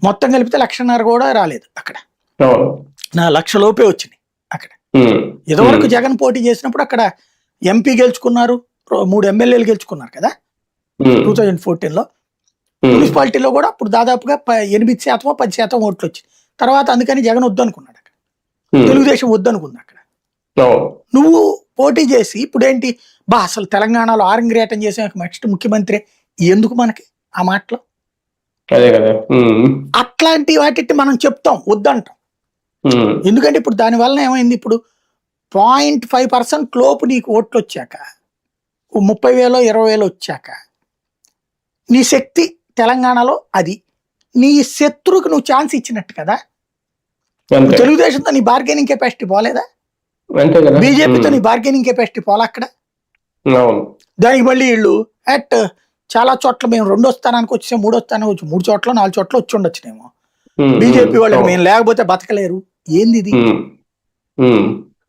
మొత్తం కలిపితే 1,500,000 కూడా రాలేదు అక్కడ. అవును. నా 1,00,000 లోపే వచ్చినాయి అక్కడ. ఇదివరకు జగన్ పోటీ చేసినప్పుడు అక్కడ ఎంపీ గెలుచుకున్నారు, 3 ఎమ్మెల్యేలు గెలుచుకున్నారు కదా 2014లో. మున్సిపాలిటీలో కూడా అప్పుడు దాదాపుగా 8% 10% ఓట్లు వచ్చింది. తర్వాత అందుకని జగన్ వద్దనుకున్నాడు అక్కడ, తెలుగుదేశం వద్దనుకుంది అక్కడ. నువ్వు పోటీ చేసి ఇప్పుడేంటి బా అసలు తెలంగాణలో ఆరంగేటం చేసే నెక్స్ట్ ముఖ్యమంత్రి ఎందుకు మనకి ఆ మాటలో? అట్లాంటి వాటి మనం చెప్తాం, వద్దంటాం. ఎందుకంటే ఇప్పుడు దానివల్ల ఏమైంది, ఇప్పుడు 0.5% లోపు నీకు ఓట్లు వచ్చాక 30,000 20,000 వచ్చాక నీ శక్తి తెలంగాణలో అది నీ శత్రువుకు నువ్వు ఛాన్స్ ఇచ్చినట్టు కదా. తెలుగుదేశంతో నీ బార్గెనింగ్ కెపాసిటీ పోలేదా, బీజేపీతో నీ బార్గెనింగ్ కెపాసిటీ పోలా అక్కడ. దానికి మళ్ళీ వీళ్ళు చాలా చోట్ల మేము 2వ స్థానానికి వచ్చే 3వ స్థానానికి వచ్చి 3 చోట్ల 4 చోట్ల వచ్చి ఉండొచ్చునేమో. బీజేపీ వాళ్ళకి మేము లేకపోతే బతకలేరు ఏంది ఇది?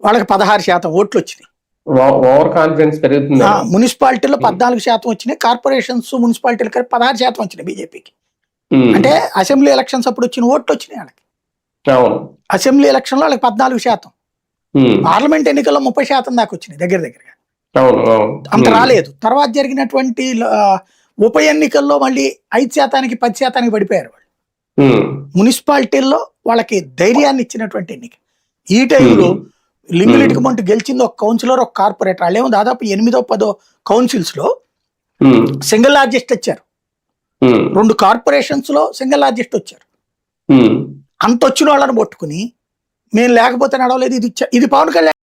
వాళ్ళకి 16% ఓట్లు వచ్చినాయి. ఓవర్ కాన్ఫిడెన్స్ పెరుగుతుంది. మున్సిపాలిటీలో 14% వచ్చినాయి, కార్పొరేషన్స్ మున్సిపాలిటీలు కలిపి 16% వచ్చినాయి బీజేపీకి. అంటే అసెంబ్లీ ఎలక్షన్స్ అప్పుడు వచ్చిన ఓట్లు వచ్చినాయి వాళ్ళకి. అసెంబ్లీ ఎలక్షన్ లో వాళ్ళకి 14%, పార్లమెంట్ ఎన్నికల్లో 30% దాకా వచ్చినాయి దగ్గర దగ్గరగా. అంత రాలేదు. తర్వాత జరిగినటువంటి ఉప ఎన్నికల్లో మళ్ళీ 5%కి 10%కి పడిపోయారు వాళ్ళు. మున్సిపాలిటీల్లో వాళ్ళకి ధైర్యాన్ని ఇచ్చినటువంటి ఎన్నిక. ఈ టైంలో లింగులిటికి మంటూ గెలిచింది ఒక కౌన్సిలర్, ఒక కార్పొరేటర్. వాళ్ళేమో దాదాపు 8వ 10వ కౌన్సిల్స్ లో సింగిల్ లార్జెస్ట్ వచ్చారు. 2 కార్పొరేషన్స్ లో సింగిల్ లార్జెస్ట్ వచ్చారు. అంత వచ్చిన వాళ్ళని పట్టుకుని మేము లేకపోతే నడవలేదు, ఇది పవన్ కళ్యాణ్